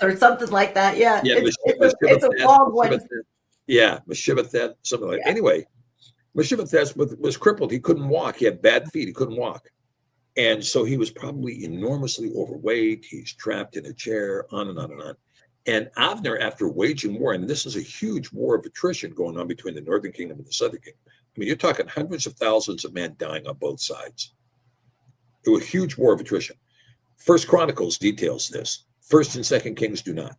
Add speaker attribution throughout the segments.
Speaker 1: or something like that. Yeah,
Speaker 2: Yeah,
Speaker 1: it's a long one.
Speaker 2: Yeah, Meshibafeth, something like.
Speaker 1: Yeah.
Speaker 2: Anyway, Meshibafeth was crippled. He couldn't walk. He had bad feet. He couldn't walk. And so he was probably enormously overweight. He's trapped in a chair, on and on and on. And Avner, after waging war, and this is a huge war of attrition going on between the Northern Kingdom and the Southern Kingdom. I mean, you're talking hundreds of thousands of men dying on both sides. It was a huge war of attrition. First Chronicles details this. First and Second Kings do not.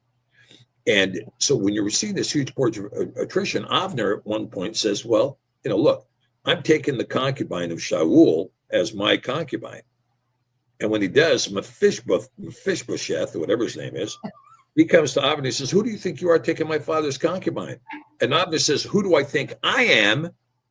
Speaker 2: And so when you receive this huge war of attrition, Avner at one point says, well, look, I'm taking the concubine of Shaul as my concubine. And when he does, Mephibosheth, or whatever his name is, he comes to Avner and he says, who do you think you are taking my father's concubine? And Avner says, who do I think I am?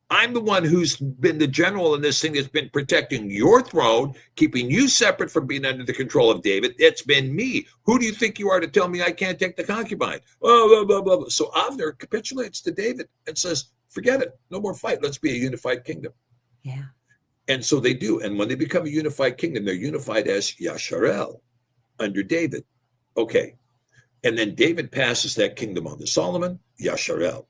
Speaker 2: I'm the one who's been the general in this thing that's been protecting your throne, keeping you separate from being under the control of David. It's been me. Who do you think you are to tell me I can't take the concubine? Blah, blah, blah, blah. So Avner capitulates to David and says, forget it. No more fight. Let's be a unified kingdom.
Speaker 1: Yeah.
Speaker 2: And so they do. And when they become a unified kingdom, they're unified as Yasharel under David. Okay. And then David passes that kingdom on to Solomon, Yasharel.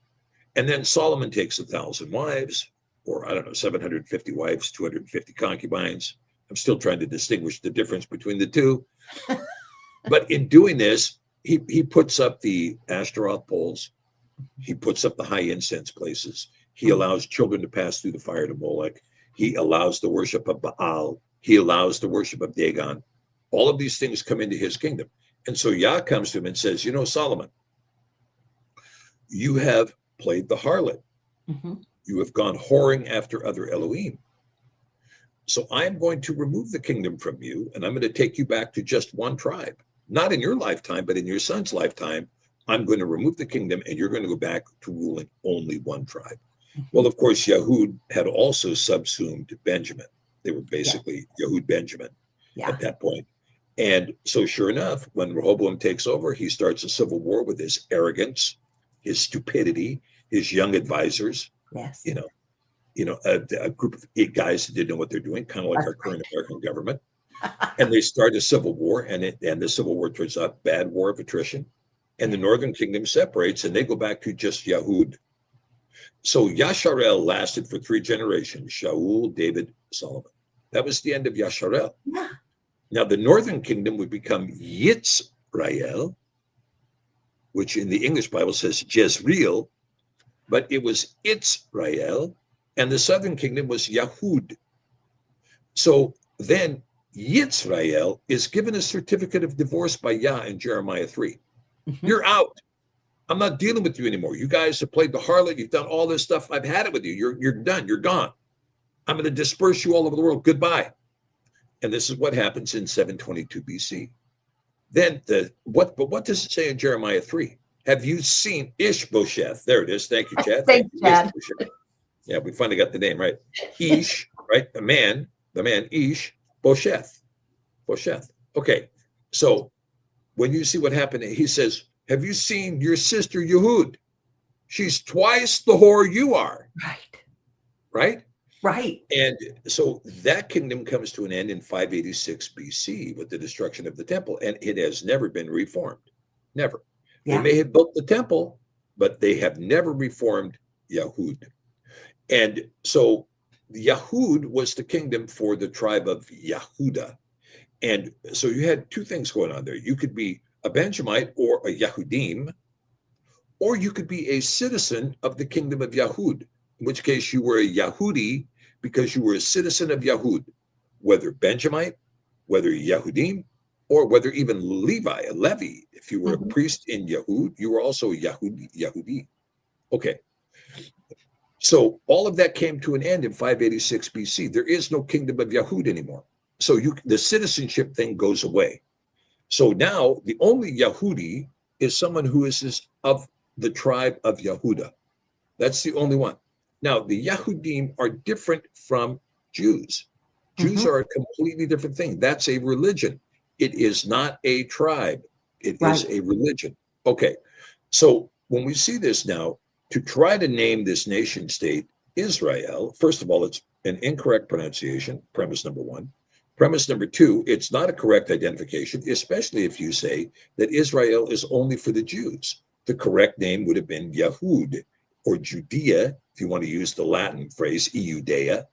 Speaker 2: And then Solomon takes 1,000 wives, or 750 wives, 250 concubines. I'm still trying to distinguish the difference between the two. But in doing this, he puts up the Ashtaroth poles. He puts up the high incense places. He allows children to pass through the fire to Molech. He allows the worship of Baal. He allows the worship of Dagon. All of these things come into his kingdom. And so Yah comes to him and says, Solomon, you have played the harlot.
Speaker 1: Mm-hmm.
Speaker 2: You have gone whoring after other Elohim. So I'm going to remove the kingdom from you, and I'm going to take you back to just one tribe. Not in your lifetime, but in your son's lifetime. I'm going to remove the kingdom, and you're going to go back to ruling only one tribe. Mm-hmm. Well, of course, Yehud had also subsumed Benjamin. They were basically Yehud Benjamin at that point. And so sure enough, when Rehoboam takes over, he starts a civil war with his arrogance, his stupidity, his young advisors.
Speaker 1: Yes.
Speaker 2: A group of 8 guys that didn't know what they're doing, kind of like our current American government. And they start a civil war, and the civil war turns out bad war of attrition. And the Northern Kingdom separates, and they go back to just Yahud. So Yasharel lasted for 3 generations, Shaul, David, Solomon. That was the end of Yasharel.
Speaker 1: Yeah.
Speaker 2: Now, the Northern Kingdom would become Yitzrael, which in the English Bible says Jezreel, but it was Itzrael, and the Southern Kingdom was Yahud. So then Yitzrael is given a certificate of divorce by Yah in Jeremiah 3. Mm-hmm. You're out. I'm not dealing with you anymore. You guys have played the harlot. You've done all this stuff. I've had it with you. You're done. You're gone. I'm going to disperse you all over the world. Goodbye. And this is what happens in 722 BC. Then what does it say in Jeremiah 3? Have you seen Ishbosheth? There it is. Thank you, Chad.
Speaker 1: Thank you, Chad.
Speaker 2: Yeah, we finally got the name right. Ish, right? The man, Ish, Bosheth. Okay. So when you see what happened, he says, have you seen your sister Yehud? She's twice the whore you are. Right?
Speaker 1: Right.
Speaker 2: And so that kingdom comes to an end in 586 BC with the destruction of the temple, and it has never been reformed. Never. Yeah. They may have built the temple, but they have never reformed Yahud. And so Yahud was the kingdom for the tribe of Yehuda. And so you had 2 things going on there. You could be a Benjamite or a Yahudim, or you could be a citizen of the kingdom of Yahud, in which case you were a Yahudi because you were a citizen of Yahud, whether Benjamite, whether Yahudim, or whether even Levi, a Levi. If you were a priest in Yahud, you were also a Yahudi. Okay. So all of that came to an end in 586 BC. There is no kingdom of Yahud anymore. So the citizenship thing goes away. So now the only Yahudi is someone who is of the tribe of Yehuda. That's the only one. Now, the Yahudim are different from Jews. Jews are a completely different thing. That's a religion. It is not a tribe. It is a religion. Okay. So when we see this now, to try to name this nation state Israel, first of all, it's an incorrect pronunciation, premise number 1. Premise number two, it's not a correct identification, especially if you say that Israel is only for the Jews. The correct name would have been Yahud or Judea, if you want to use the Latin phrase Iudea.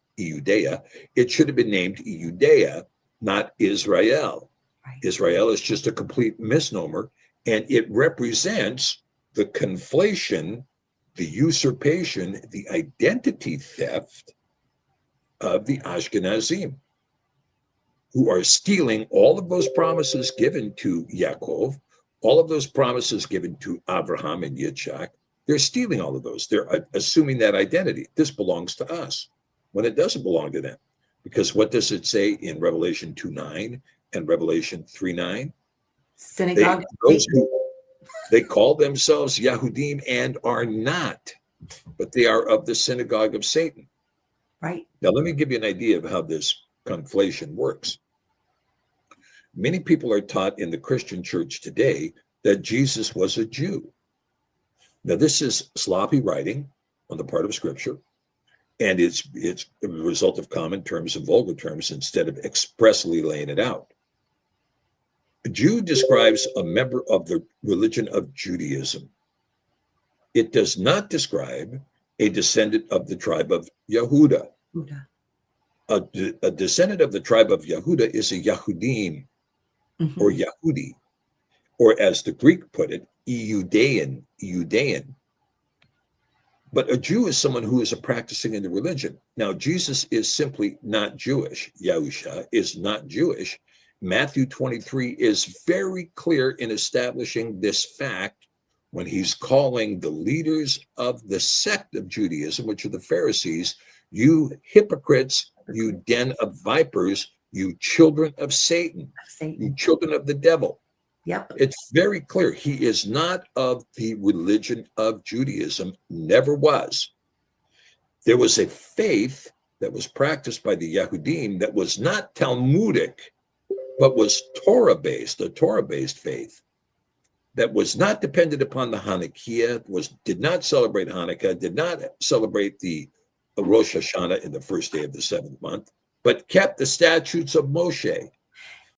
Speaker 2: It should have been named Iudea, not Israel.
Speaker 1: Right.
Speaker 2: Israel is just a complete misnomer, and it represents the conflation, the usurpation, the identity theft of the Ashkenazim, who are stealing all of those promises given to Yaakov, all of those promises given to Abraham and Yitzhak. They're stealing all of those. They're assuming that identity. This belongs to us when it doesn't belong to them. Because what does it say in Revelation 2:9 and Revelation 3:9?
Speaker 1: Synagogue.
Speaker 2: They call themselves Yahudim and are not, but they are of the synagogue of Satan.
Speaker 1: Right.
Speaker 2: Now, let me give you an idea of how this conflation works. Many people are taught in the Christian church today that Jesus was a Jew. Now, this is sloppy writing on the part of Scripture, and it's a result of common terms and vulgar terms instead of expressly laying it out. A Jew describes a member of the religion of Judaism. It does not describe a descendant of the tribe of Yehuda. A descendant of the tribe of Yehuda is a Yahudim, or Yahudi, or as the Greek put it, Iudean. But a Jew is someone who is practicing in the religion. Now, Jesus is simply not Jewish. Yahusha is not Jewish. Matthew 23 is very clear in establishing this fact when he's calling the leaders of the sect of Judaism, which are the Pharisees, you hypocrites, you den of vipers, you children of Satan, you children of the devil.
Speaker 1: Yep.
Speaker 2: It's very clear. He is not of the religion of Judaism, never was. There was a faith that was practiced by the Yahudim that was not Talmudic, but was Torah-based, a Torah-based faith that was not dependent upon the Hanukkah, did not celebrate Hanukkah, did not celebrate the Rosh Hashanah in the first day of the seventh month, but kept the statutes of Moshe.